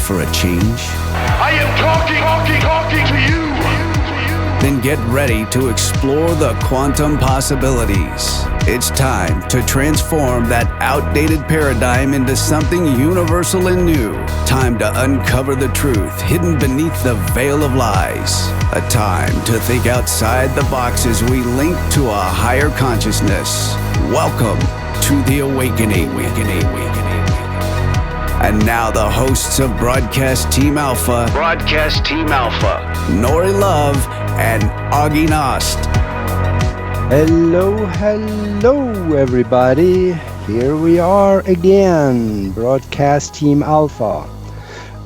for a change? I am talking to you. Then get ready to explore the quantum possibilities. It's time to transform that outdated paradigm into something universal and new. Time to uncover the truth hidden beneath the veil of lies. A time to think outside the box as we link to a higher consciousness. Welcome to the awakening. And now the hosts of Broadcast Team Alpha, Nori Love and Augie Nost. Hello, everybody. Here we are again, Broadcast Team Alpha.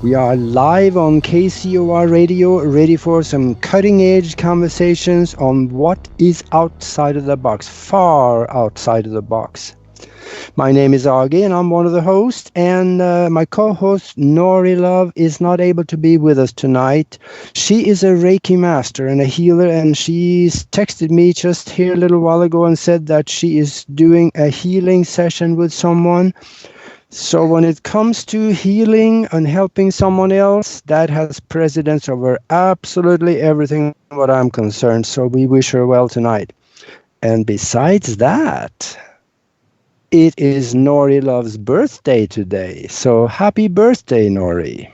We are live on KCOR Radio, ready for some cutting-edge conversations on what is outside of the box, far outside of the box. My name is Augie, and I'm one of the hosts, and my co-host, Nori Love, is not able to be with us tonight. She is a Reiki master and a healer, and she's texted me just here a little while ago and said that she is doing a healing session with someone. So when it comes to healing and helping someone else, that has precedence over absolutely everything what I'm concerned. So we wish her well tonight. And besides that, it is Nori Love's birthday today. So happy birthday, Nori.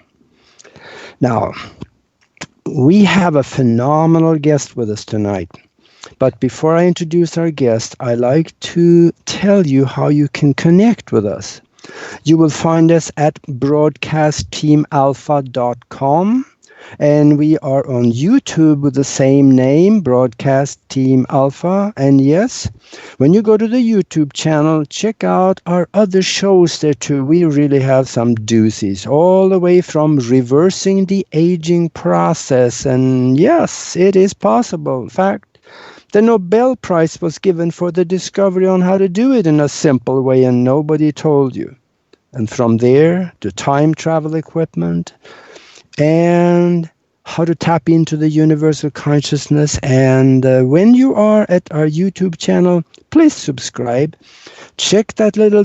Now, we have a phenomenal guest with us tonight. But before I introduce our guest, I like to tell you how you can connect with us. You will find us at broadcastteamalpha.com, and we are on YouTube with the same name, Broadcast Team Alpha. And yes, when you go to the YouTube channel, check out our other shows there too. We really have some doozies, all the way from reversing the aging process. And yes, it is possible. In fact, the Nobel Prize was given for the discovery on how to do it in a simple way, and nobody told you. And from there, to time travel equipment, and how to tap into the universal consciousness. And when you are at our YouTube channel, please subscribe. Check that little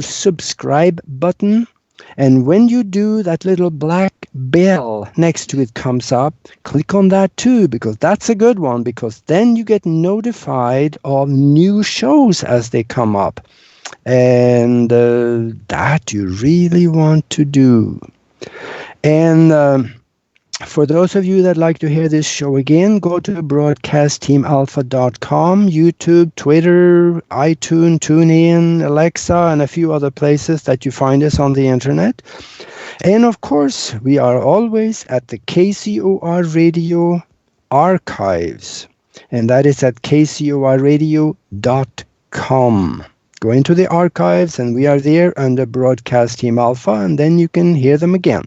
subscribe button. And when you do, that little black bell next to it comes up. Click on that too, because that's a good one, because then you get notified of new shows as they come up. And that you really want to do. And for those of you that like to hear this show again, go to broadcastteamalpha.com, YouTube, Twitter, iTunes, TuneIn, Alexa, and a few other places that you find us on the internet. And of course, we are always at the KCOR Radio archives, and that is at kcorradio.com. Go into the archives, and we are there under Broadcast Team Alpha, and then you can hear them again.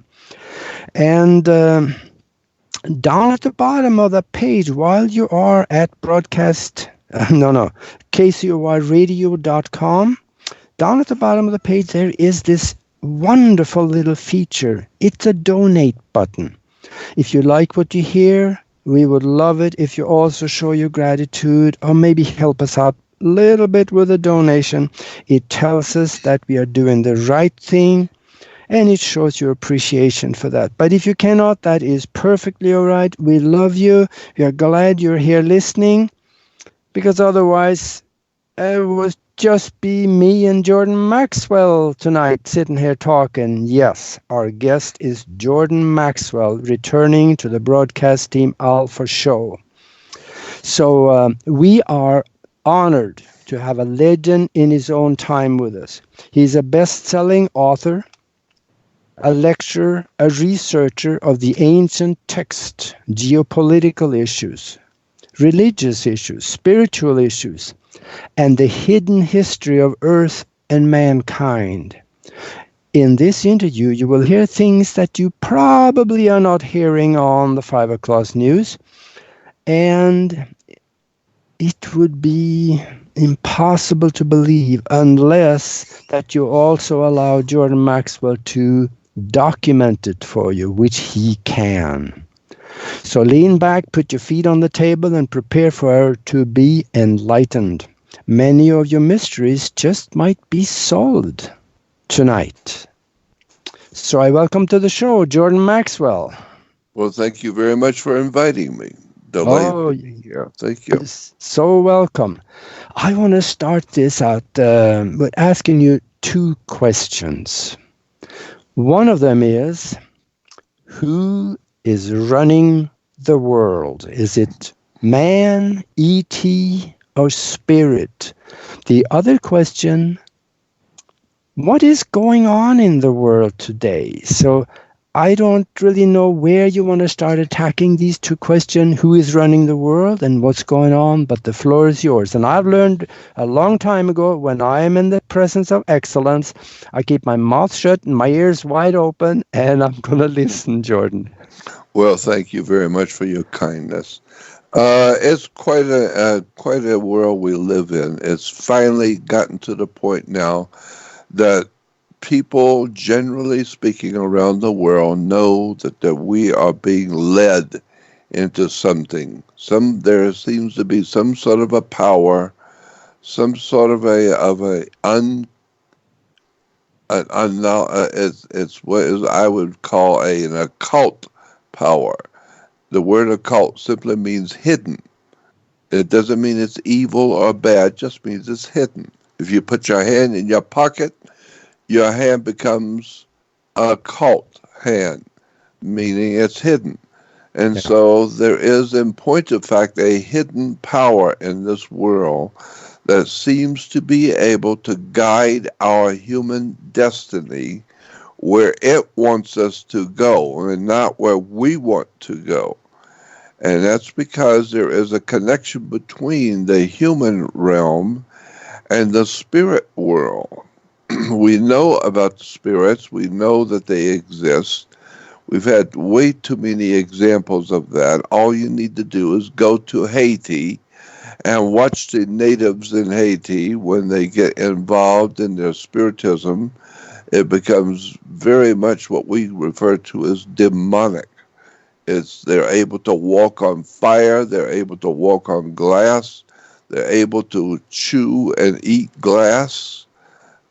And down at the bottom of the page, while you are at kcorradio.com, down at the bottom of the page, there is this wonderful little feature. It's a donate button. If you like what you hear, we would love it if you also show your gratitude, or maybe help us out little bit with a donation. It tells us that we are doing the right thing, and it shows your appreciation for that. But if you cannot, that is perfectly all right. We love you. We are glad you're here listening, because otherwise it would just be me and Jordan Maxwell tonight sitting here talking. Yes, our guest is Jordan Maxwell, returning to the Broadcast Team Alpha show. So we are honored to have a legend in his own time with us. He's a best-selling author, a lecturer, a researcher of the ancient text, geopolitical issues, religious issues, spiritual issues, and the hidden history of Earth and mankind. In this interview, you will hear things that you probably are not hearing on the 5 o'clock news, and it would be impossible to believe unless that you also allow Jordan Maxwell to document it for you, which he can. So lean back, put your feet on the table, and prepare for her to be enlightened. Many of your mysteries just might be solved tonight. So I welcome to the show Jordan Maxwell. Well, thank you very much for inviting me. Delighted Oh, to be here. Thank you. so welcome. I want to start this out with asking you two questions. One of them is, who is running the world? Is it man, ET, or spirit? The other question, what is going on in the world today? So I don't really know where you want to start attacking these two questions, who is running the world and what's going on, but the floor is yours. And I've learned a long time ago, when I am in the presence of excellence, I keep my mouth shut and my ears wide open, and I'm going to listen, Jordan. Well, thank you very much for your kindness. It's quite a world we live in. It's finally gotten to the point now that people, generally speaking, around the world know that we are being led into something. There seems to be some sort of a power, some sort of it's what is I would call an occult power. The word occult simply means hidden. It doesn't mean it's evil or bad, it just means it's hidden. If you put your hand in your pocket, your hand becomes a occult hand, meaning it's hidden. And so there is, in point of fact, a hidden power in this world that seems to be able to guide our human destiny where it wants us to go and not where we want to go. And that's because there is a connection between the human realm and the spirit world. We know about the spirits. We know that they exist. We've had way too many examples of that. All you need to do is go to Haiti and watch the natives in Haiti. When they get involved in their spiritism, it becomes very much what we refer to as demonic. They're able to walk on fire. They're able to walk on glass. They're able to chew and eat glass.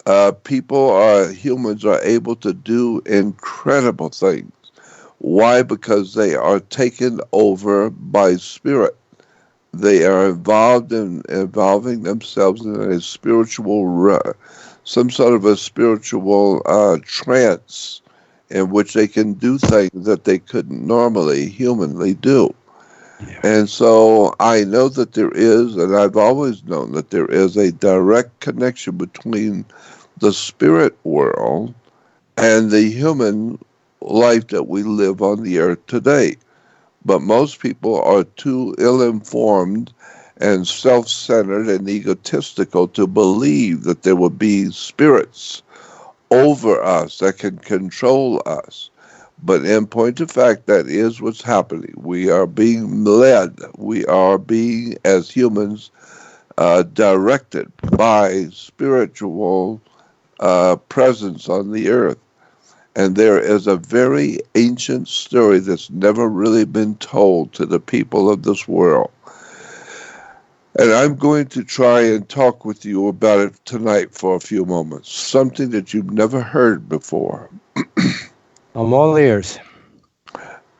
Humans are able to do incredible things. Why? Because they are taken over by spirit. They are involving themselves in a some sort of a spiritual trance in which they can do things that they couldn't normally humanly do. Yeah. And so I know that there is, and I've always known that there is a direct connection between the spirit world and the human life that we live on the earth today. But most people are too ill-informed and self-centered and egotistical to believe that there will be spirits over us that can control us. But in point of fact, that is what's happening. We are being led. We are being, as humans, directed by spiritual presence on the earth. And there is a very ancient story that's never really been told to the people of this world. And I'm going to try and talk with you about it tonight for a few moments. Something that you've never heard before. I'm all ears.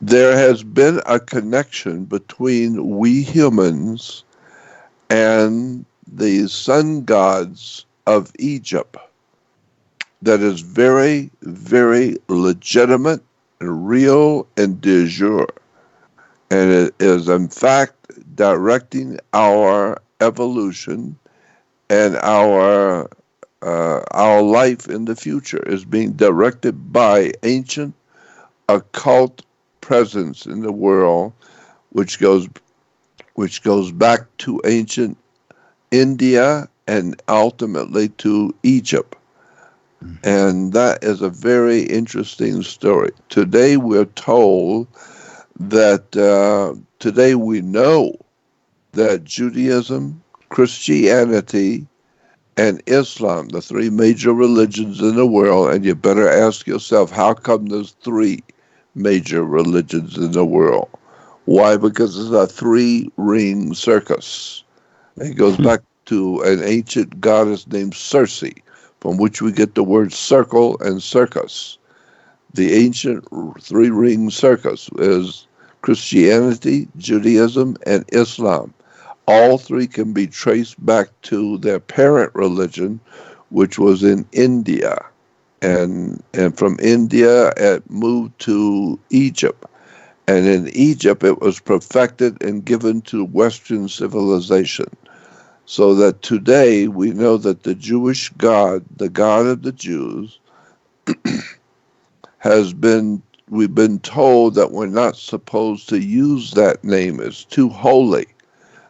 There has been a connection between we humans and the sun gods of Egypt that is very, very legitimate, real, and de jure. And it is, in fact, directing our evolution and our life in the future is being directed by ancient occult presence in the world, which goes back to ancient India and ultimately to Egypt. And that is a very interesting story. Today we're told that today we know that Judaism, Christianity, and Islam, the three major religions in the world, and you better ask yourself, how come there's three major religions in the world? Why? Because it's a three-ring circus. It goes back to an ancient goddess named Circe, from which we get the word circle and circus. The ancient three-ring circus is Christianity, Judaism, and Islam. All three can be traced back to their parent religion, which was in India. And from India, it moved to Egypt. And in Egypt, it was perfected and given to Western civilization. So that today we know that the Jewish God, the God of the Jews, we've been told that we're not supposed to use that name. It's too holy.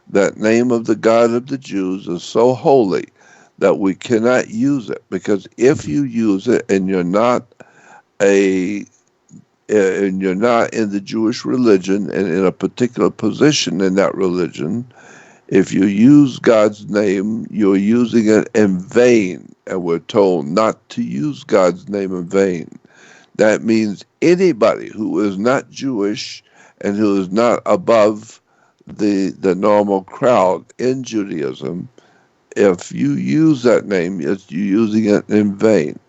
That name of the God of the Jews is so holy that we cannot use it, because if you use it and you're not in the Jewish religion and in a particular position in that religion, if you use God's name, you're using it in vain, and we're told not to use God's name in vain. That means anybody who is not Jewish and who is not above the normal crowd in Judaism, if you use that name, you're using it in vain.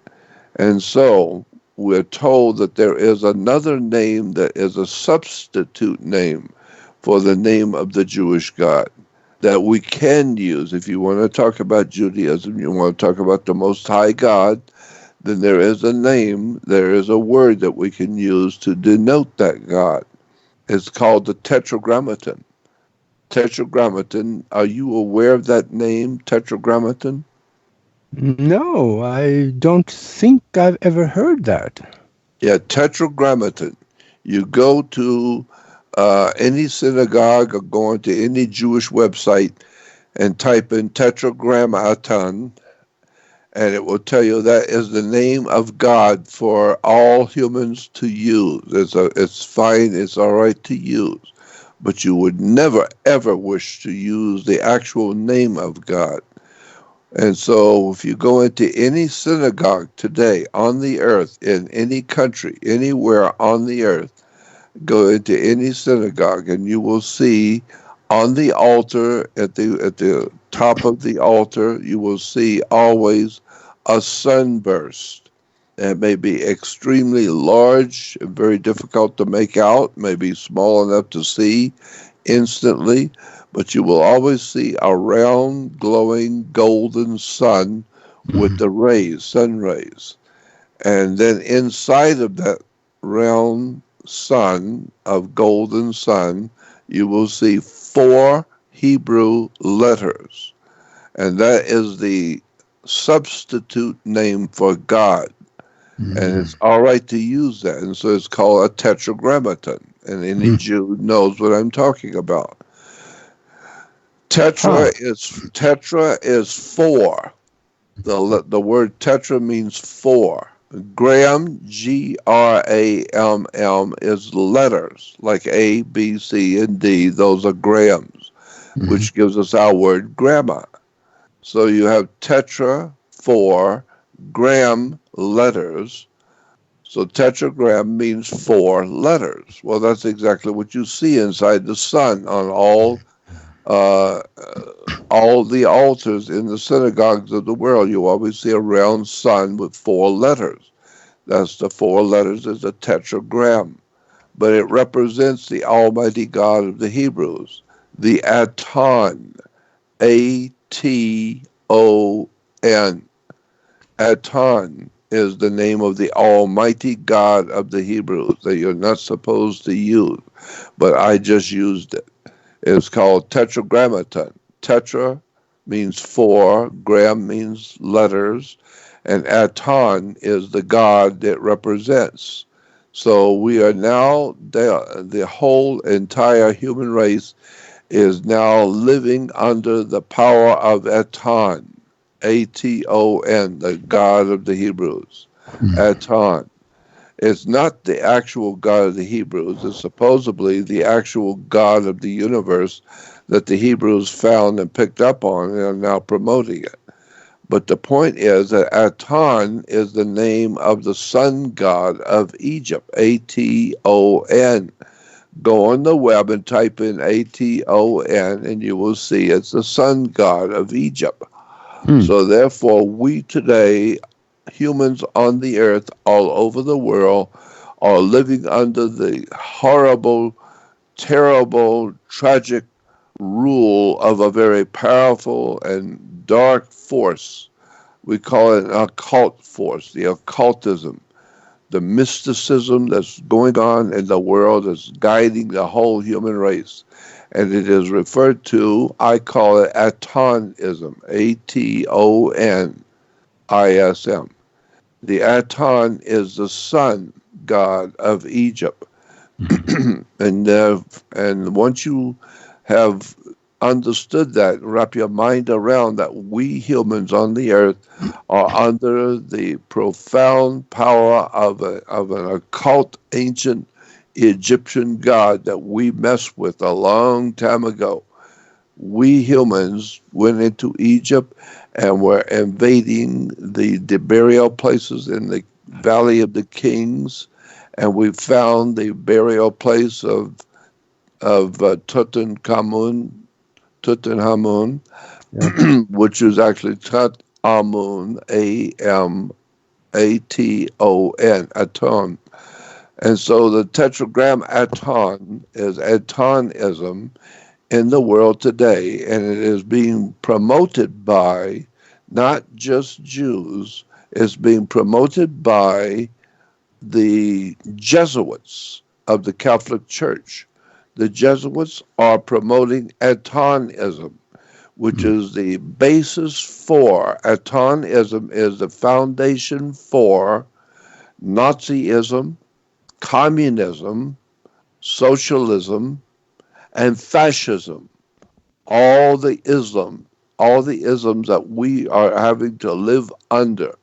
And so we're told that there is another name that is a substitute name for the name of the Jewish God that we can use. If you want to talk about Judaism, you want to talk about the Most High God, then there is a name, there is a word that we can use to denote that God. It's called the Tetragrammaton. Tetragrammaton, are you aware of that name, Tetragrammaton? No, I don't think I've ever heard that. Yeah, Tetragrammaton. You go to any synagogue or go into any Jewish website and type in Tetragrammaton, and it will tell you that is the name of God for all humans to use. It's fine, it's all right to use, but you would never, ever wish to use the actual name of God. And so if you go into any synagogue today on the earth, in any country, anywhere on the earth, go into any synagogue and you will see on the altar, at the top of the altar, you will see always a sunburst. It may be extremely large and very difficult to make out, may be small enough to see instantly, but you will always see a round, glowing, golden sun with the rays, sun rays. And then inside of that round sun, of golden sun, you will see 4 Hebrew letters. And that is the substitute name for God. And it's all right to use that. And so it's called a tetragrammaton. And any Jew knows what I'm talking about. Tetra is 4. The word tetra means 4. Gram, Gramm, is letters, like A, B, C, and D. Those are grams, which gives us our word grammar. So you have tetra, 4, gram, letters. So tetragram means 4 letters. Well, that's exactly what you see inside the sun on all the altars in the synagogues of the world. You always see a round sun with 4 letters. That's the 4 letters is a tetragram. But it represents the Almighty God of the Hebrews, the Aton, A-T-O-N. Aton is the name of the Almighty God of the Hebrews that you're not supposed to use, but I just used it. It's called Tetragrammaton. Tetra means 4, gram means letters, and Aton is the God that represents. So we are now, the whole entire human race is now living under the power of Aton, A-T-O-N, the God of the Hebrews. Aton. It's not the actual God of the Hebrews. It's supposedly the actual God of the universe that the Hebrews found and picked up on and are now promoting it. But the point is that Aton is the name of the sun god of Egypt, A-T-O-N. Go on the web and type in A-T-O-N and you will see it's the sun god of Egypt. So therefore, we today humans on the earth all over the world are living under the horrible, terrible, tragic rule of a very powerful and dark force. We call it an occult force, the occultism, the mysticism that's going on in the world that's guiding the whole human race. And it is referred to, I call it Atonism, Atonism. The Aton is the sun god of Egypt. And once you have understood that, wrap your mind around that we humans on the earth are under the profound power of an occult ancient Egyptian god that we messed with a long time ago. We humans went into Egypt and were invading the burial places in the Valley of the Kings, and we found the burial place of Tutankhamun, Yeah. which is actually Tut-Amun, Aton, Aton. And so the tetragram Aton is Atonism in the world today, and it is being promoted by not just Jews, it's being promoted by the Jesuits of the Catholic Church. The Jesuits are promoting Atonism, which is the basis for, Atonism is the foundation for Nazism, communism, socialism, and fascism. All the isms that we are having to live under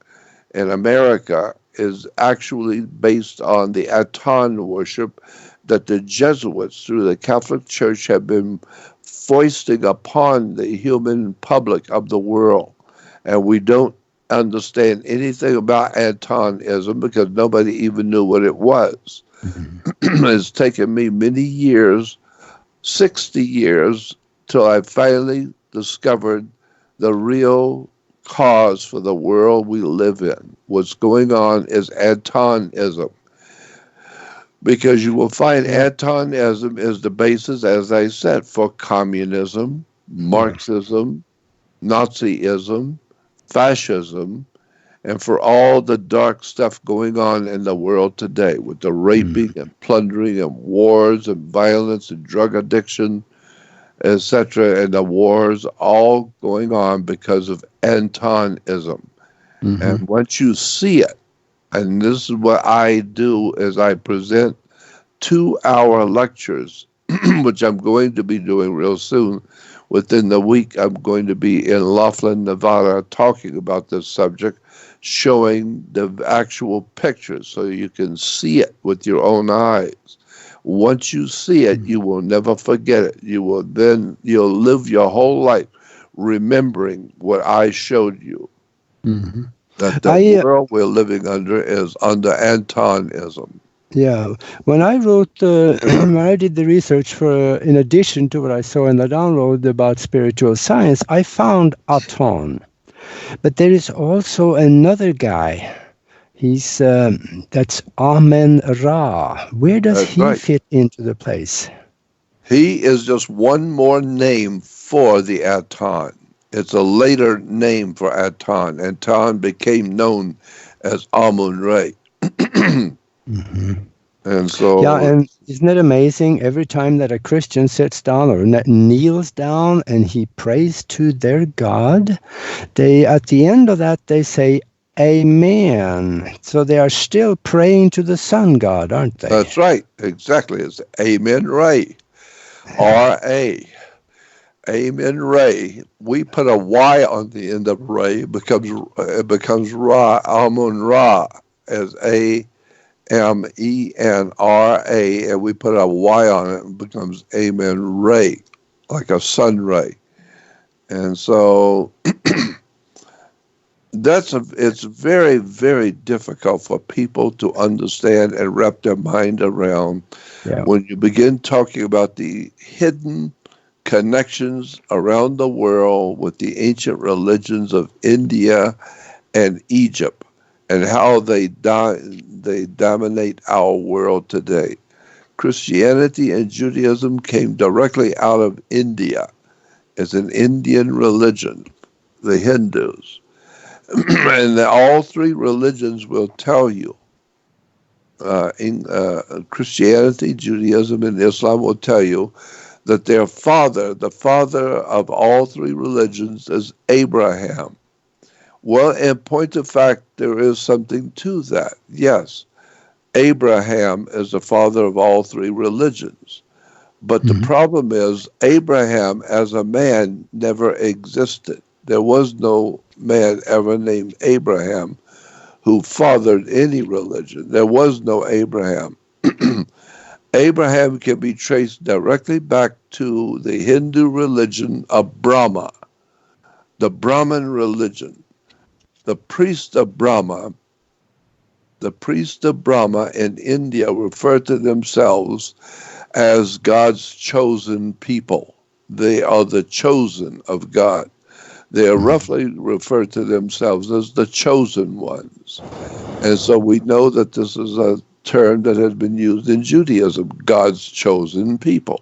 in America is actually based on the Aton worship that the Jesuits through the Catholic Church have been foisting upon the human public of the world. And we don't understand anything about Atonism because nobody even knew what it was. It's taken me many years, 60 years, till I finally discovered the real cause for the world we live in. What's going on is Atonism. Because you will find Atonism is the basis, as I said, for communism, Marxism, Nazism, fascism, and for all the dark stuff going on in the world today with the raping and plundering and wars and violence and drug addiction, etc., and the wars all going on because of Atonism. And once you see it, and this is what I do is I present 2-hour lectures, which I'm going to be doing real soon. Within the week, I'm going to be in Laughlin, Nevada, talking about this subject, showing the actual pictures so you can see it with your own eyes. Once you see it, you will never forget it. You'll live your whole life remembering what I showed you. That the world we're living under is under Atonism. Yeah, when I wrote, when I did the research for, in addition to what I saw in the download about spiritual science, I found Aton. But there is also another guy. He's, that's Amen Ra. Where does he fit into the place? He is just one more name for the Aton. It's a later name for Aton. Aton became known as Amun-Ra. And so, yeah, and isn't it amazing? Every time that a Christian sits down or kneels down and he prays to their God, they, at the end of that, they say, Amen. So they are still praying to the sun god, aren't they? That's right. Exactly. It's Amen-Ra. R-A. Amen-Ra. We put a Y on the end of Ray. It becomes Ra, Amun-Ra, as A-M-E-N-R-A, and we put a Y on it, and it becomes Amen-Ra, like a sun ray. And so it's very, very difficult for people to understand and wrap their mind around when you begin talking about the hidden connections around the world with the ancient religions of India and Egypt. and how they dominate our world today. Christianity and Judaism came directly out of India. It's an Indian religion, the Hindus. And all three religions will tell you, Christianity, Judaism, and Islam will tell you that their father, the father of all three religions, is Abraham. Well, in point of fact, there is something to that. Yes, Abraham is the father of all three religions. But the problem is, Abraham as a man never existed. There was no man ever named Abraham who fathered any religion. There was no Abraham. Abraham can be traced directly back to the Hindu religion of Brahma, the Brahmin religion. The priest of Brahma in India refer to themselves as God's chosen people. They are the chosen of God. They are roughly referred to themselves as the chosen ones. And so we know that this is a term that has been used in Judaism, God's chosen people.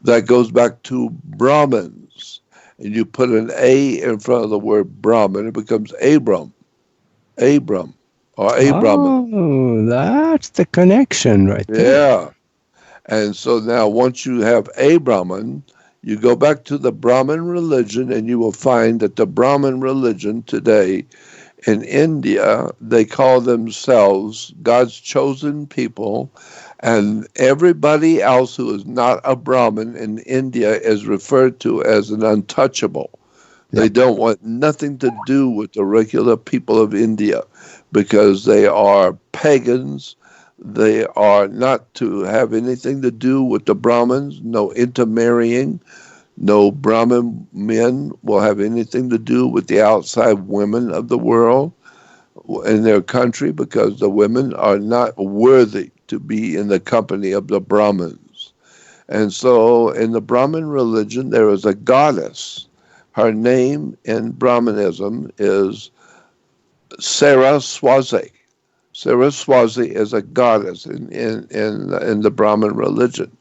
That goes back to Brahmins. And you put an A in front of the word Brahmin, it becomes Abram. Or Abraham. Oh, that's the connection right there. Yeah. And so now once you have Abraham, you go back to the Brahmin religion and you will find that the Brahmin religion today in India, they call themselves God's chosen people, and everybody else who is not a Brahmin in India is referred to as an untouchable. They don't want nothing to do with the regular people of India because they are pagans. They are not to have anything to do with the Brahmins, no intermarrying. No Brahmin men will have anything to do with the outside women of the world in their country because the women are not worthy to be in the company of the Brahmins. And so in the Brahmin religion, there is a goddess. Her name in Brahmanism is Saraswati. Saraswati is a goddess in the Brahmin religion.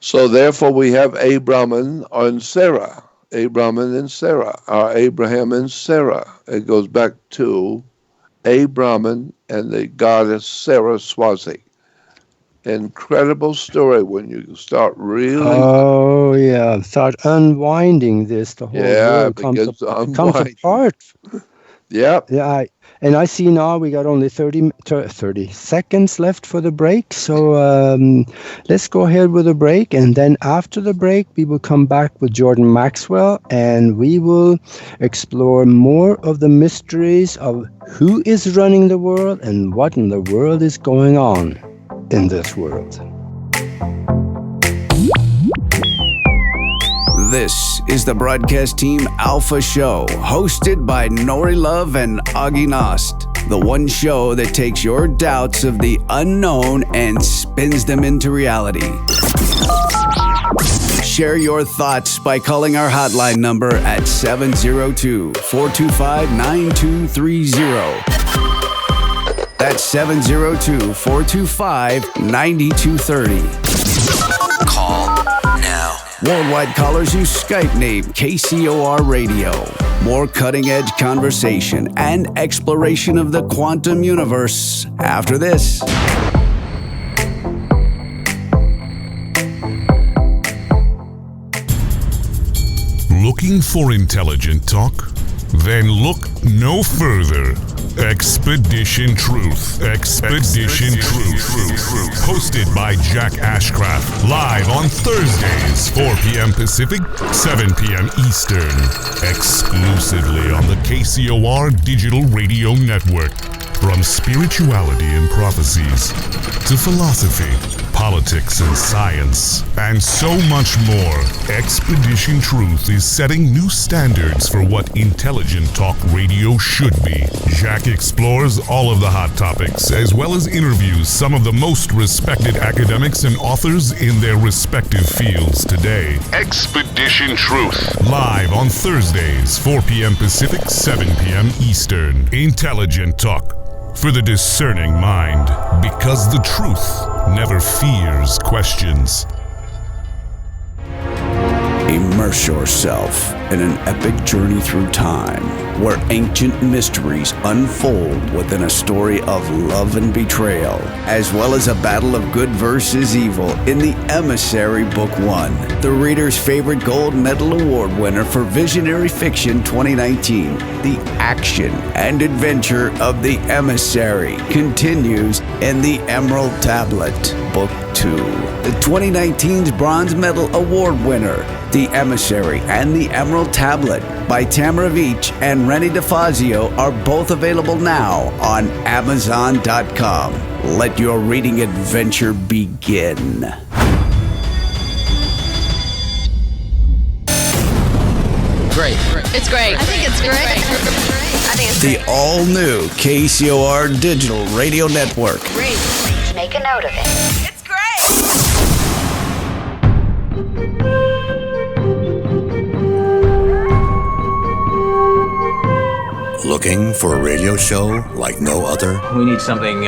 So therefore we have Abraham and Sarah. Abraham and Sarah, or Abraham and Sarah. It goes back to Abraham and the goddess Saraswati. Incredible story when you start really... Oh, yeah. Start unwinding this. The whole world comes apart. Yep. Yeah, and I see now we got only 30 seconds left for the break. So let's go ahead with the break. And then after the break, we will come back with Jordan Maxwell and we will explore more of the mysteries of who is running the world and what in the world is going on in this world. This is the Broadcast Team Alpha Show, hosted by Nori Love and Augie Nost. The one show that takes your doubts of the unknown and spins them into reality. Share your thoughts by calling our hotline number at 702-425-9230. That's 702-425-9230. Call now. Worldwide callers use Skype name KCOR Radio. More cutting-edge conversation and exploration of the quantum universe after this. Looking for intelligent talk? Then look no further. Expedition Truth. Expedition Truth. Hosted by Jack Ashcraft. Live on Thursdays, 4 p.m. Pacific, 7 p.m. Eastern. Exclusively on the KCOR Digital Radio Network. From spirituality and prophecies to philosophy, politics and science, and so much more. Expedition Truth is setting new standards for what intelligent talk radio should be. Jack explores all of the hot topics, as well as interviews some of the most respected academics and authors in their respective fields today. Expedition Truth. Live on Thursdays, 4 p.m. Pacific, 7 p.m. Eastern. Intelligent talk for the discerning mind, because the truth never fears questions. Immerse yourself in an epic journey through time, where ancient mysteries unfold within a story of love and betrayal, as well as a battle of good versus evil in The Emissary Book 1, the reader's favorite Gold Medal Award winner for Visionary Fiction 2019. The action and adventure of The Emissary continues in The Emerald Tablet, Book 2. The 2019's Bronze Medal Award winner, The Emissary and The Emerald Tablet by Tamara Veach and Rennie DeFazio are both available now on Amazon.com. Let your reading adventure begin. Great. It's great. I think it's great. I think it's The great. all-new KCOR Digital Radio Network. Great. Make a note of it. It's great. Looking for a radio show like no other? We need something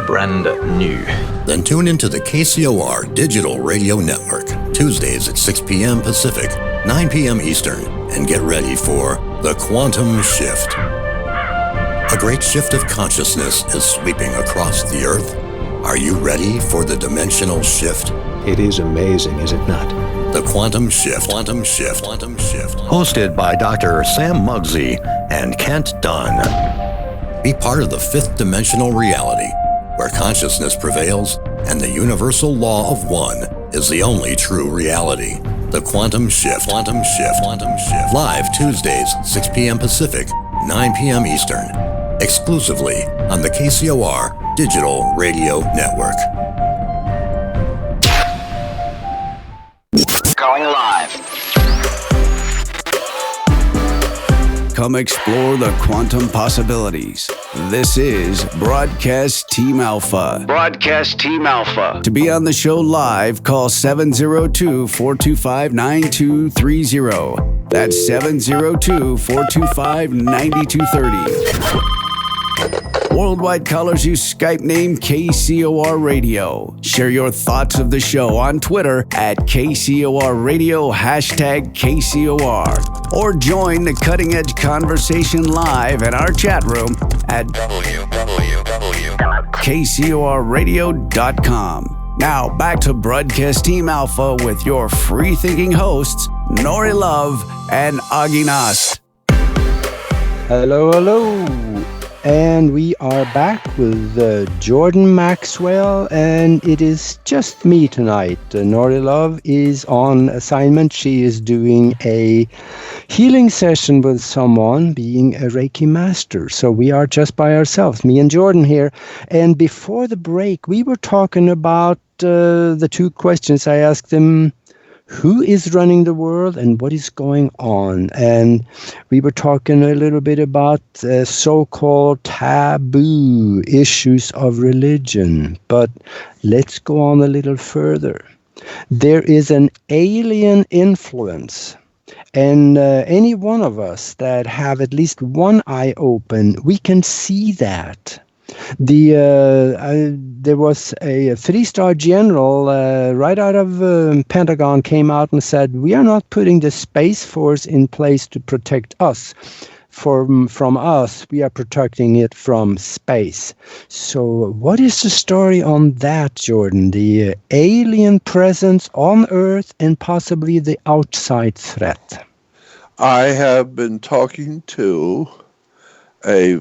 brand new. Then tune into the KCOR Digital Radio Network, Tuesdays at 6 p.m. Pacific, 9 p.m. Eastern, and get ready for The Quantum Shift. A great shift of consciousness is sweeping across the Earth. Are you ready for the dimensional shift? It is amazing, is it not? The Quantum Shift. Quantum Shift. Quantum Shift. Hosted by Dr. Sam Muggsy and Kent Dunn. Be part of the fifth dimensional reality, where consciousness prevails and the universal law of one is the only true reality. The Quantum Shift. Quantum Shift. Quantum Shift. Live Tuesdays, 6 p.m. Pacific, 9 p.m. Eastern. Exclusively on the KCOR Digital Radio Network. Going live. Come explore the quantum possibilities. This is Broadcast Team Alpha. Broadcast Team Alpha. To be on the show live, call 702-425-9230. That's 702-425-9230. Worldwide callers use Skype name KCOR Radio. Share your thoughts of the show on Twitter at KCOR Radio, #KCOR. Or join the cutting edge conversation live in our chat room at KCORradio.com. Now back to Broadcast Team Alpha with your free thinking hosts, Nori Love and Augie Nast. Hello, hello. And we are back with Jordan Maxwell, and it is just me tonight. Nori Love is on assignment. She is doing a healing session with someone, being a Reiki master. So we are just by ourselves, me and Jordan here. And before the break, we were talking about the two questions I asked him. Who is running the world and what is going on? And we were talking a little bit about so-called taboo issues of religion. But let's go on a little further. There is an alien influence. And any one of us that have at least one eye open, we can see that. There was a 3-star general right out of Pentagon came out and said, we are not putting the Space Force in place to protect us from us. We are protecting it from space. So what is the story on that, Jordan? The alien presence on Earth and possibly the outside threat. I have been talking to a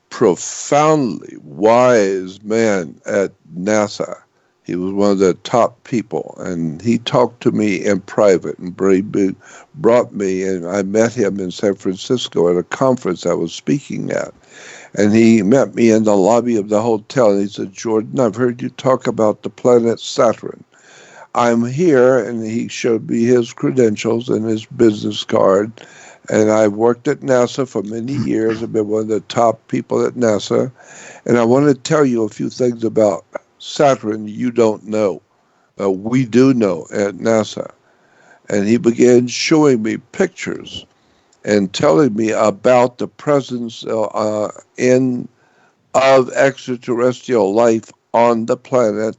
profoundly wise man at NASA. He was one of the top people, and he talked to me in private and brought me, and I met him in San Francisco at a conference I was speaking at. And he met me in the lobby of the hotel, and he said, Jordan, I've heard you talk about the planet Saturn. I'm here, and he showed me his credentials and his business card. And I've worked at NASA for many years. I've been one of the top people at NASA. And I want to tell you a few things about Saturn you don't know. We do know at NASA. And he began showing me pictures and telling me about the presence of extraterrestrial life on the planet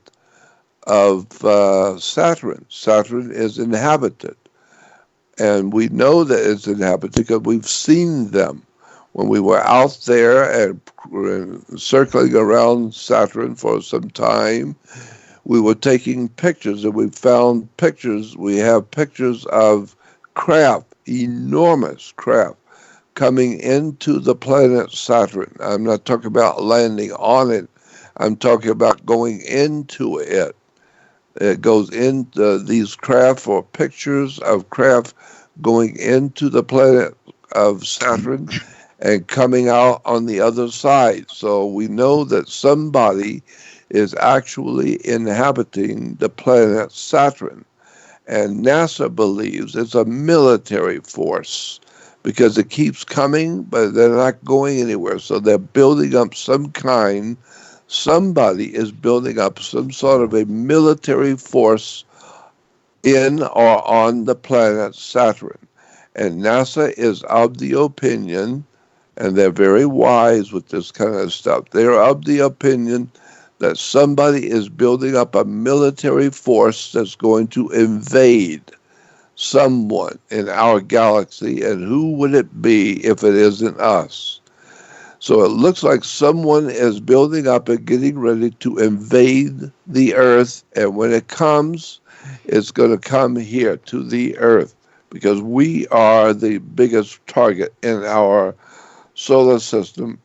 of Saturn. Saturn is inhabited. And we know that it's inhabited because we've seen them. When we were out there and circling around Saturn for some time, we were taking pictures, and we found pictures. We have pictures of craft, enormous craft, coming into the planet Saturn. I'm not talking about landing on it. I'm talking about going into it. It goes into these craft, or pictures of craft going into the planet of Saturn and coming out on the other side. So we know that somebody is actually inhabiting the planet Saturn. And NASA believes it's a military force because it keeps coming, but they're not going anywhere. So they're building up somebody is building up some sort of a military force in or on the planet Saturn. And NASA is of the opinion, and they're very wise with this kind of stuff, they're of the opinion that somebody is building up a military force that's going to invade someone in our galaxy, and who would it be if it isn't us? So it looks like someone is building up and getting ready to invade the Earth, and when it comes, it's going to come here to the Earth, because we are the biggest target in our solar system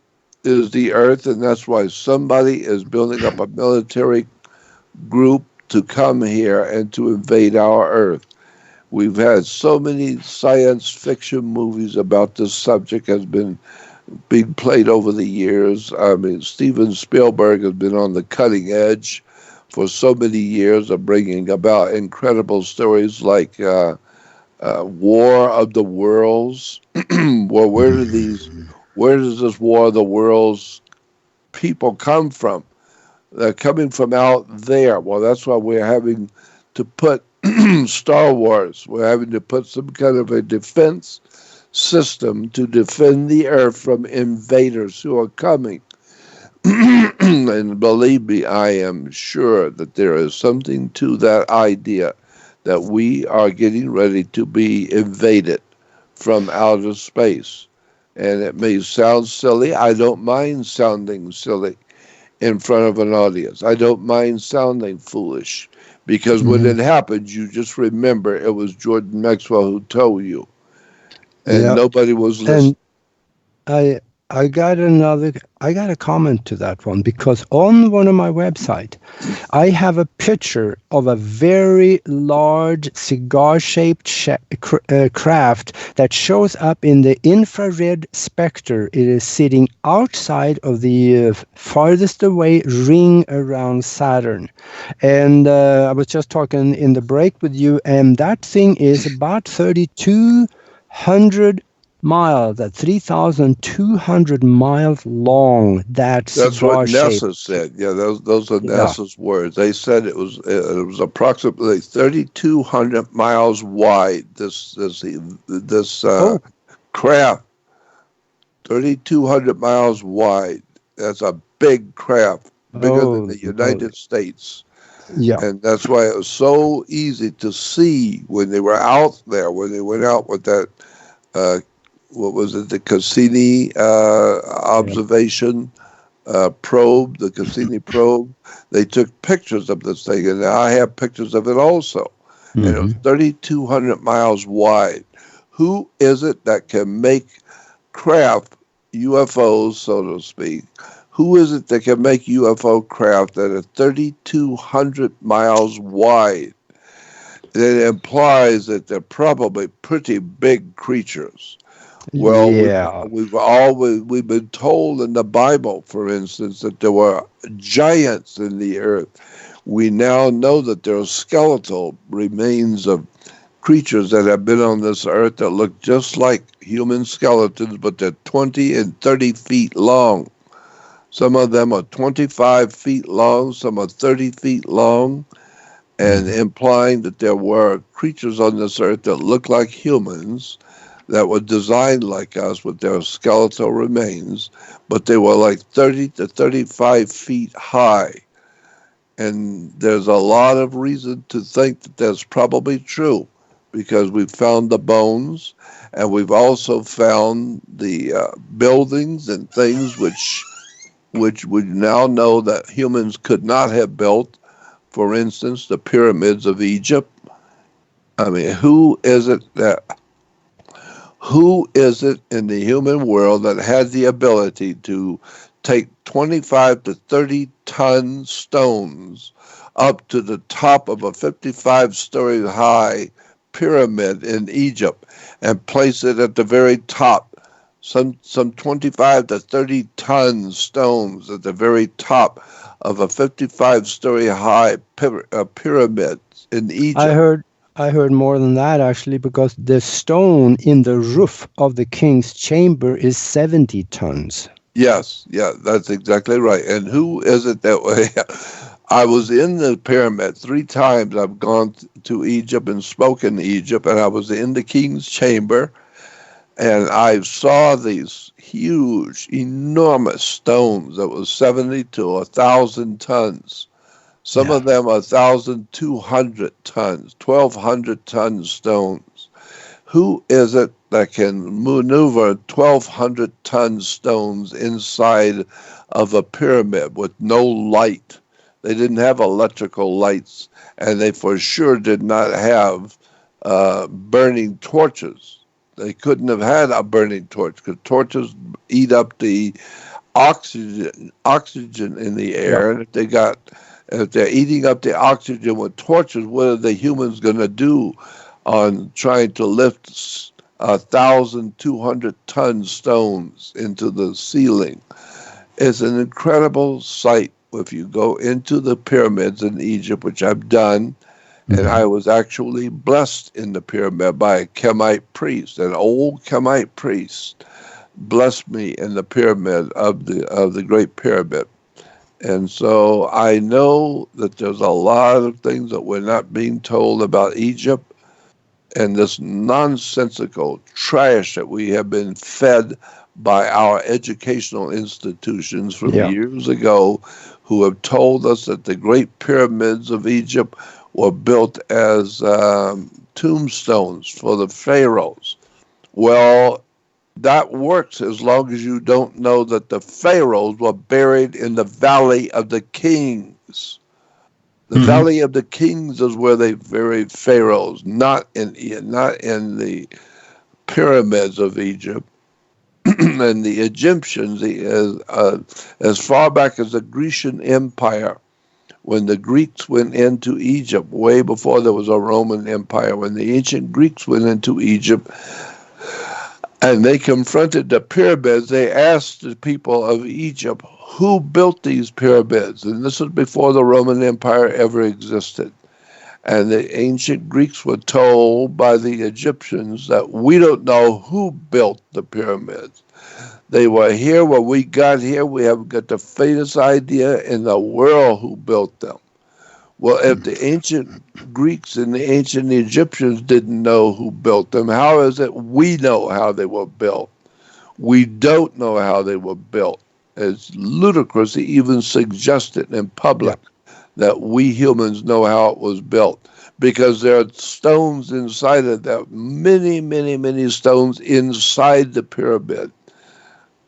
is the Earth, and that's why somebody is building up a military group to come here and to invade our Earth. We've had so many science fiction movies about this subject has been being played over the years. I mean, Steven Spielberg has been on the cutting edge for so many years of bringing about incredible stories like War of the Worlds. Well, where does this War of the Worlds people come from? They're coming from out there. Well, that's why we're having to put Star Wars. We're having to put some kind of a defense system to defend the Earth from invaders who are coming. And believe me, I am sure that there is something to that idea that we are getting ready to be invaded from outer space. And it may sound silly. I don't mind sounding silly in front of an audience. I don't mind sounding foolish, because when it happens, you just remember it was Jordan Maxwell who told you. And nobody was listening. And I got a comment to that one, because on one of my websites, I have a picture of a very large cigar-shaped craft that shows up in the infrared spectrum. It is sitting outside of the farthest away ring around Saturn. And I was just talking in the break with you, and that thing is about 3,200 miles, that's 3,200 miles long. That's what NASA said. Yeah, those are NASA's words. They said it was approximately 3,200 miles wide. This craft, 3,200 miles wide. That's a big craft, bigger than the United States. Yeah, and that's why it was so easy to see when they were out there. When they went out with that. What was it? The Cassini observation probe, the Cassini probe. They took pictures of this thing, and I have pictures of it also. And it was 3,200 miles wide. Who is it that can make craft, UFOs, so to speak? Who is it that can make UFO craft that are 3,200 miles wide? That implies that they're probably pretty big creatures. Well, Yeah. we've been told in the Bible, for instance, that there were giants in the earth. We now know that there are skeletal remains of creatures that have been on this earth that look just like human skeletons, but they're 20 and 30 feet long. Some of them are 25 feet long, some are 30 feet long, and implying that there were creatures on this earth that look like humans, that were designed like us with their skeletal remains, but they were like 30 to 35 feet high. And there's a lot of reason to think that that's probably true, because we've found the bones, and we've also found the buildings and things which we now know that humans could not have built. For instance, the pyramids of Egypt. I mean, who is it in the human world that had the ability to take 25 to 30 ton stones up to the top of a 55-story high pyramid in Egypt and place it at the very top? Some 25 to 30 ton stones at the very top of a 55-story high pyramid in Egypt. I heard more than that, actually, because the stone in the roof of the king's chamber is 70 tons. Yes, yeah, that's exactly right. And who is it that way? I was in the pyramid 3 times. I've gone to Egypt and spoken to Egypt, and I was in the king's chamber, and I saw these huge, enormous stones that was 70 to 1,000 tons. Some of them are 1,200 tons, 1,200 ton stones. Who is it that can maneuver 1,200 ton stones inside of a pyramid with no light? They didn't have electrical lights, and they for sure did not have burning torches. They couldn't have had a burning torch, because torches eat up the oxygen in the air, and if they're eating up the oxygen with torches, what are the humans going to do on trying to lift 1,200 ton stones into the ceiling? It's an incredible sight. If you go into the pyramids in Egypt, which I've done, and I was actually blessed in the pyramid by a Kemite priest, an old Kemite priest, blessed me in the pyramid of the Great Pyramid. And so I know that there's a lot of things that we're not being told about Egypt, and this nonsensical trash that we have been fed by our educational institutions from years ago, who have told us that the Great Pyramids of Egypt were built as tombstones for the pharaohs. Well, that works as long as you don't know that the pharaohs were buried in the Valley of the Kings. The Valley of the Kings is where they buried pharaohs, not in the pyramids of Egypt. And the Egyptians, as far back as the Grecian Empire, when the Greeks went into Egypt, way before there was a Roman Empire, when the ancient Greeks went into Egypt, and they confronted the pyramids, they asked the people of Egypt, who built these pyramids? And this was before the Roman Empire ever existed. And the ancient Greeks were told by the Egyptians that we don't know who built the pyramids. They were here when we got here. We haven't got the faintest idea in the world who built them. Well, if the ancient Greeks and the ancient Egyptians didn't know who built them, how is it we know how they were built? We don't know how they were built. It's ludicrous to even suggest it in public that we humans know how it was built, because there are stones inside it. There are many, many, many stones inside the pyramid,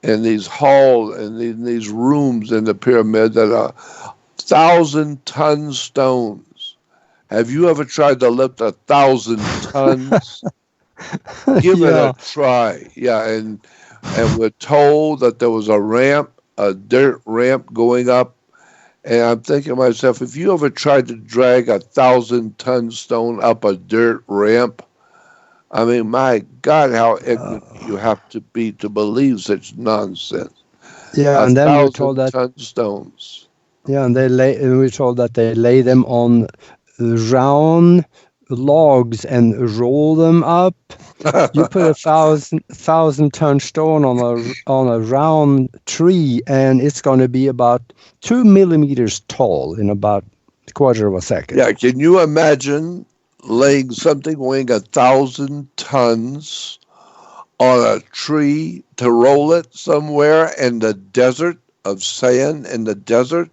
and these halls and these rooms in the pyramid that are 1,000-ton stones. Have you ever tried to lift 1,000 tons? Give it a try. Yeah, and we're told that there was a ramp a dirt ramp going up. And I'm thinking to myself, if you ever tried to drag 1,000-ton stone up a dirt ramp, I mean, my God, how ignorant you have to be to believe such nonsense. Yeah, and then we're told that 1,000-ton stones. Yeah, and we're told that they lay them on round logs and roll them up. You put 1,000-ton stone on a round tree, and it's going to be about 2 millimeters tall in about a quarter of a second. Yeah, can you imagine laying something weighing 1,000 tons on a tree to roll it somewhere in the desert of sand in the desert?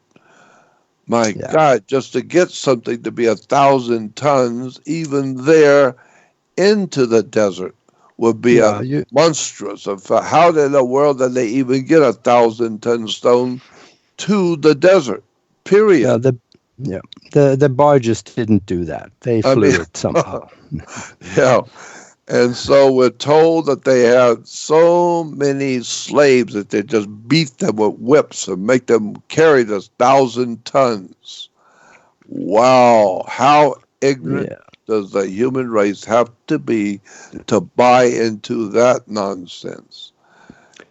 My God, just to get something to be 1,000 tons, even there into the desert, would be monstrous. How in the world did they even get 1,000-ton stone to the desert? Period. The barges didn't do that. They flew it somehow. Yeah. And so we're told that they had so many slaves that they just beat them with whips and make them carry this 1,000 tons. Wow. How ignorant does the human race have to be to buy into that nonsense?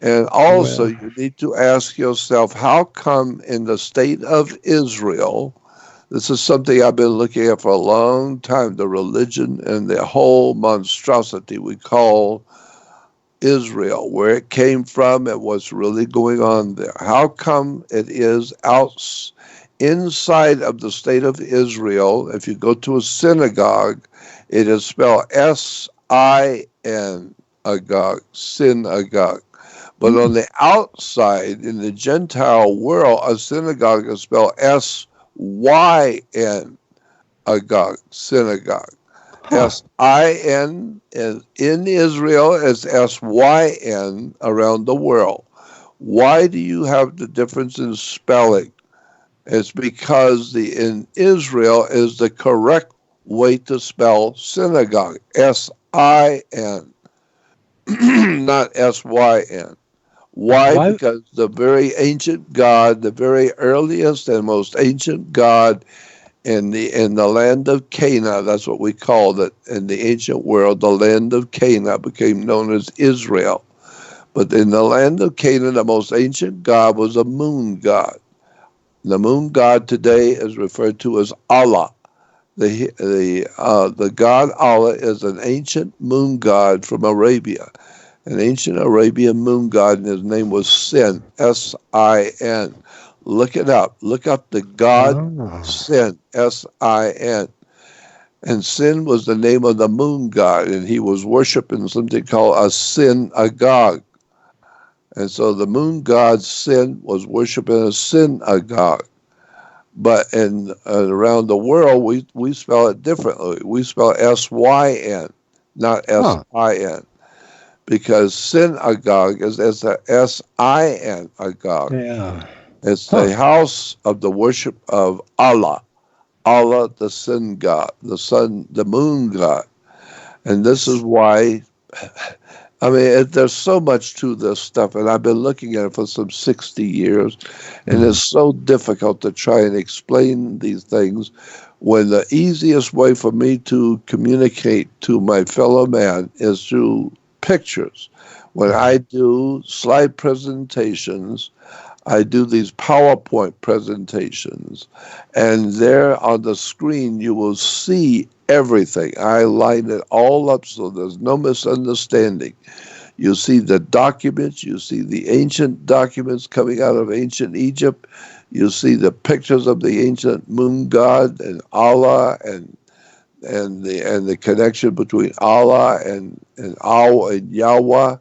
And also, you need to ask yourself, how come in the state of Israel, this is something I've been looking at for a long time, the religion and the whole monstrosity we call Israel, where it came from and what's really going on there. How come it is inside of the state of Israel, if you go to a synagogue, it is spelled S-I-N, agog, synagogue. But on the outside, in the Gentile world, a synagogue is spelled S-Y-N, agog, synagogue. S-I-N in Israel is S-Y-N around the world. Why do you have the difference in spelling? It's because in Israel is the correct way to spell synagogue, S-I-N, not S-Y-N. Why? Because the very ancient God, the very earliest and most ancient God in the land of Canaan, that's what we called it in the ancient world, the land of Canaan became known as Israel. But in the land of Canaan, the most ancient God was a moon god. The moon god today is referred to as Allah. The god Allah is an ancient moon god from Arabia. An ancient Arabian moon god, and his name was Sin, S-I-N. Look it up. Look up the god Sin, S-I-N. And Sin was the name of the moon god, and he was worshiping something called a synagogue. And so the moon god Sin was worshiping a synagogue. But around the world, we spell it differently. We spell S-Y-N, not S-I-N. Because synagogue is a S-I-N, agog. Yeah. It's the house of the worship of Allah. Allah, the sun god, the moon god. And this is why, I mean, there's so much to this stuff, and I've been looking at it for some 60 years, and it's so difficult to try and explain these things when the easiest way for me to communicate to my fellow man is through pictures. When I do slide presentations, I do these PowerPoint presentations, and there on the screen you will see everything. I line it all up so there's no misunderstanding. You see the documents, you see the ancient documents coming out of ancient Egypt, you see the pictures of the ancient moon god and Allah and the connection between Allah and Yahweh.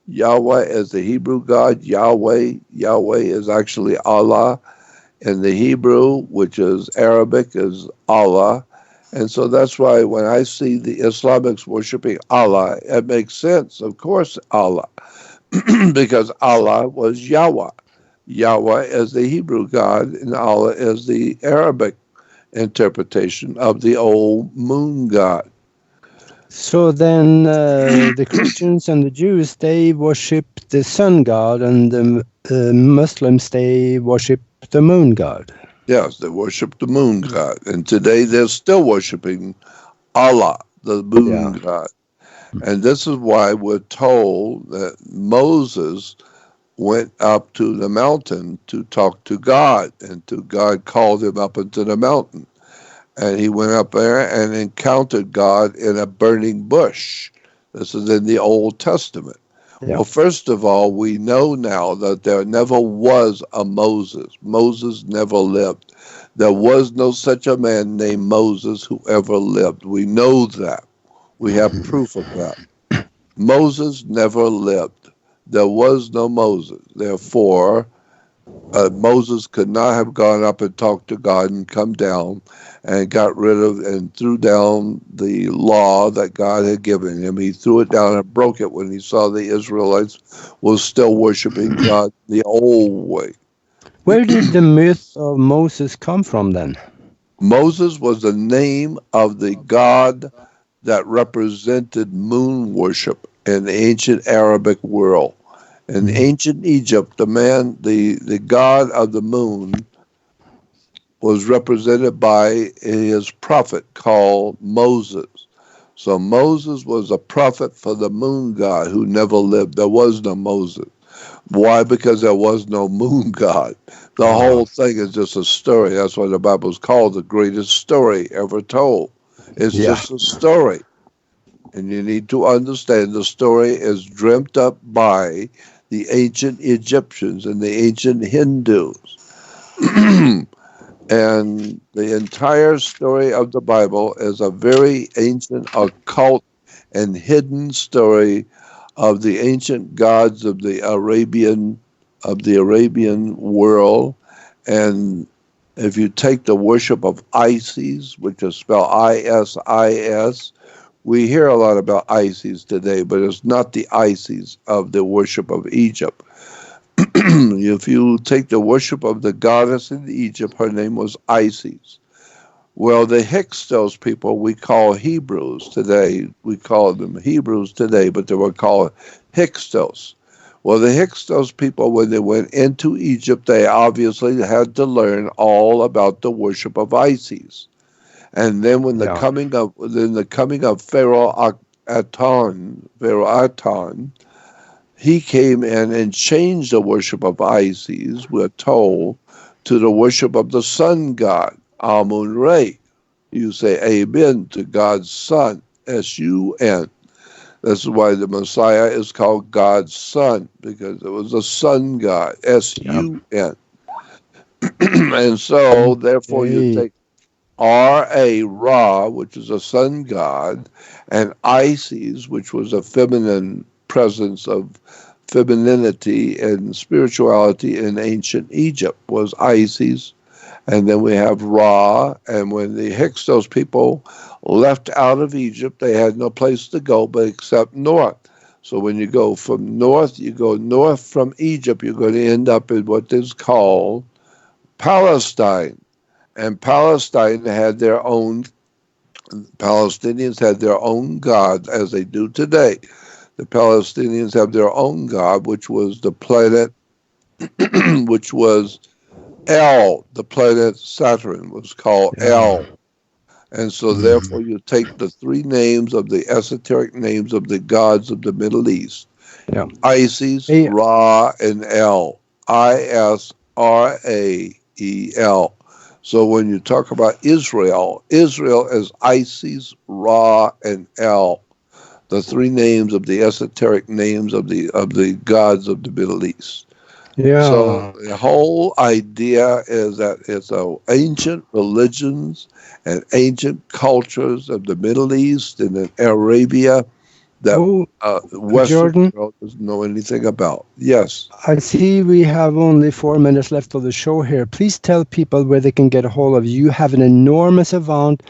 Yahweh is the Hebrew God. Yahweh is actually Allah. And the Hebrew, which is Arabic, is Allah. And so that's why when I see the Islamics worshiping Allah, it makes sense. Of course, Allah. Because Allah was Yahweh. Yahweh is the Hebrew God, and Allah is the Arabic interpretation of the old moon god. So then the Christians and the Jews, they worship the sun god, and the Muslims, they worship the moon god. Yes, they worship the moon god. And today they're still worshiping Allah, the moon god. And this is why we're told that Moses went up to the mountain to talk to God, and God called him up into the mountain. And he went up there and encountered God in a burning bush. This is in the Old Testament. Yeah. Well, first of all, we know now that there never was a Moses. Moses never lived. There was no such a man named Moses who ever lived. We know that. We have proof of that. Moses never lived. There was no Moses. Therefore, Moses could not have gone up and talked to God and come down and got rid of and threw down the law that God had given him. He threw it down and broke it when he saw the Israelites was still worshiping God the old way. Where did the myth of Moses come from then? Moses was the name of the god that represented moon worship in the ancient Arabic world. In ancient Egypt, the god of the moon was represented by his prophet called Moses. So Moses was a prophet for the moon god who never lived. There was no Moses. Why? Because there was no moon god. The whole thing is just a story. That's why the Bible is called the greatest story ever told. It's just a story. And you need to understand the story is dreamt up by the ancient Egyptians and the ancient Hindus. And the entire story of the Bible is a very ancient, occult, and hidden story of the ancient gods of the Arabian world. And if you take the worship of Isis, which is spelled ISIS, we hear a lot about Isis today, but it's not the Isis of the worship of Egypt. If you take the worship of the goddess in Egypt, her name was Isis. Well, the Hyksos people we call Hebrews today. We call them Hebrews today, but they were called Hyksos. Well, the Hyksos people, when they went into Egypt, they obviously had to learn all about the worship of Isis. And then when the coming of Pharaoh Aton, he came in and changed the worship of Isis, we're told, to the worship of the sun god, Amun-Re. You say amen to God's son, S-U-N. This is why the Messiah is called God's son, because it was a sun god, S-U-N. And so, therefore, you take Ra, which is a sun god, and Isis, which was a feminine presence of femininity and spirituality in ancient Egypt, was Isis. And then we have Ra, and when the Hyksos people left out of Egypt, they had no place to go but except north. So when you go from north, you go north from Egypt, you're going to end up in what is called Palestine. And Palestinians had their own God, as they do today. The Palestinians have their own God, which was the planet, which was El. The planet Saturn was called El. And so therefore you take the three names of the esoteric names of the gods of the Middle East. Isis, Ra, and El. I-S-R-A-E-L. So when you talk about Israel, Israel is Isis, Ra, and El. The three names of the esoteric names of the gods of the Middle East. So the whole idea is that it's ancient religions and ancient cultures of the Middle East and in Arabia that Western world doesn't know anything about. Yes. I see we have only 4 minutes left of the show here. Please tell people where they can get a hold of you. You have an enormous amount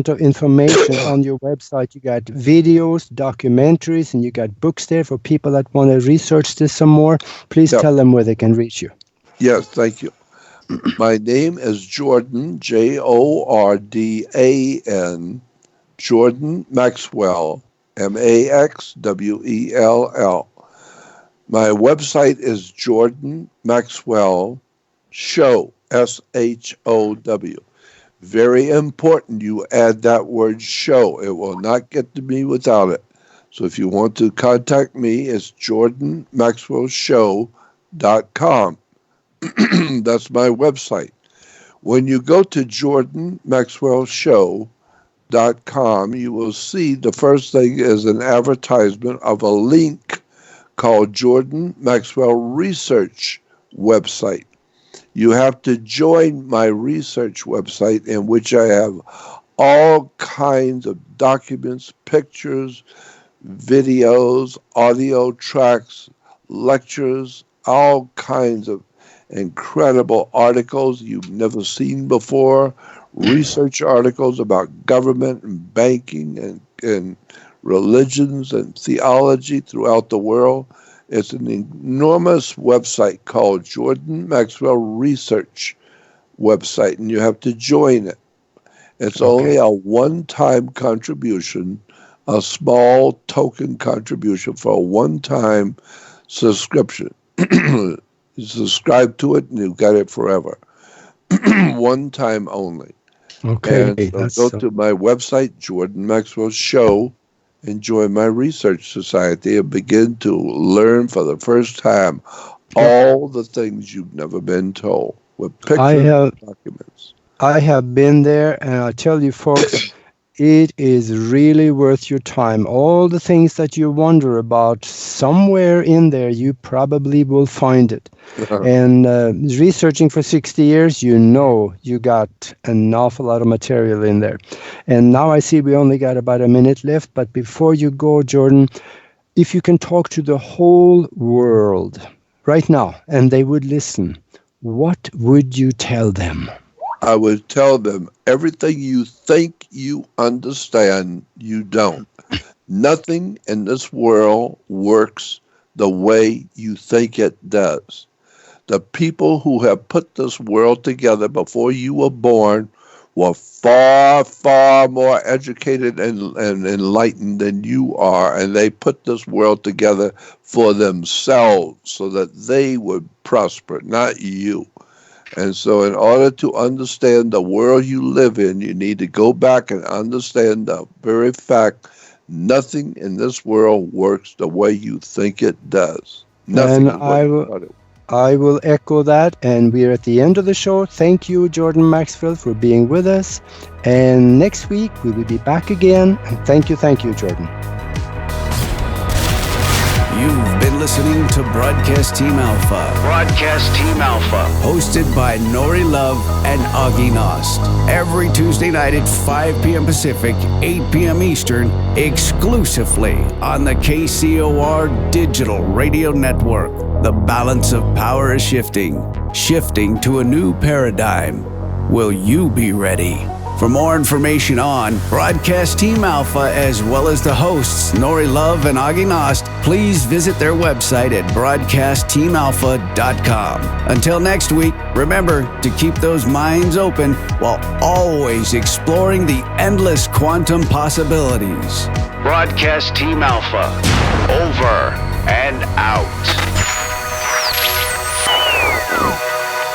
of information on your website. You got videos, documentaries, and you got books there for people that want to research this some more. Please tell them where they can reach you. Yes, thank you. My name is Jordan, Jordan, Jordan Maxwell, Maxwell. My website is Jordan Maxwell Show, SHOW. Very important you add that word show. It will not get to me without it. So if you want to contact me, it's jordanmaxwellshow.com. That's my website. When you go to jordanmaxwellshow.com, you will see the first thing is an advertisement of a link called Jordan Maxwell Research website. You have to join my research website, in which I have all kinds of documents, pictures, videos, audio tracks, lectures, all kinds of incredible articles you've never seen before, research articles about government and banking and religions and theology throughout the world. It's an enormous website called Jordan Maxwell Research website, and you have to join it. It's only a one-time contribution, a small token contribution for a one-time subscription. You subscribe to it, and you've got it forever. One time only. Okay. And so go to my website, Jordan Maxwell Show, and join my research society and begin to learn for the first time all the things you've never been told with pictures and documents. I have been there, and I tell you, folks, it is really worth your time. All the things that you wonder about, somewhere in there, you probably will find it. And researching for 60 years, you know you got an awful lot of material in there. And now I see we only got about a minute left, but before you go, Jordan, if you can talk to the whole world right now, and they would listen, what would you tell them? I would tell them everything you think you understand, you don't. Nothing in this world works the way you think it does. The people who have put this world together before you were born were far, far more educated and enlightened than you are, and they put this world together for themselves so that they would prosper, not you. And so in order to understand the world you live in, you need to go back and understand the very fact nothing in this world works the way you think it does. Nothing. And I will echo that. And we're at the end of the show. Thank you, Jordan Maxwell, for being with us. And next week, we will be back again. And thank you, Jordan. You've been listening to Broadcast Team Alpha. Broadcast Team Alpha. Hosted by Nori Love and Augie Nost. Every Tuesday night at 5 p.m. Pacific, 8 p.m. Eastern, exclusively on the KCOR Digital Radio Network. The balance of power is shifting to a new paradigm. Will you be ready? For more information on Broadcast Team Alpha, as well as the hosts, Nori Love and Augie Nost, please visit their website at broadcastteamalpha.com. Until next week, remember to keep those minds open while always exploring the endless quantum possibilities. Broadcast Team Alpha. Over and out.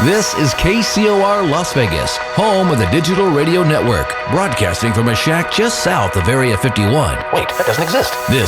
This is KCOR Las Vegas, home of the Digital Radio Network, broadcasting from a shack just south of Area 51. Wait, that doesn't exist. This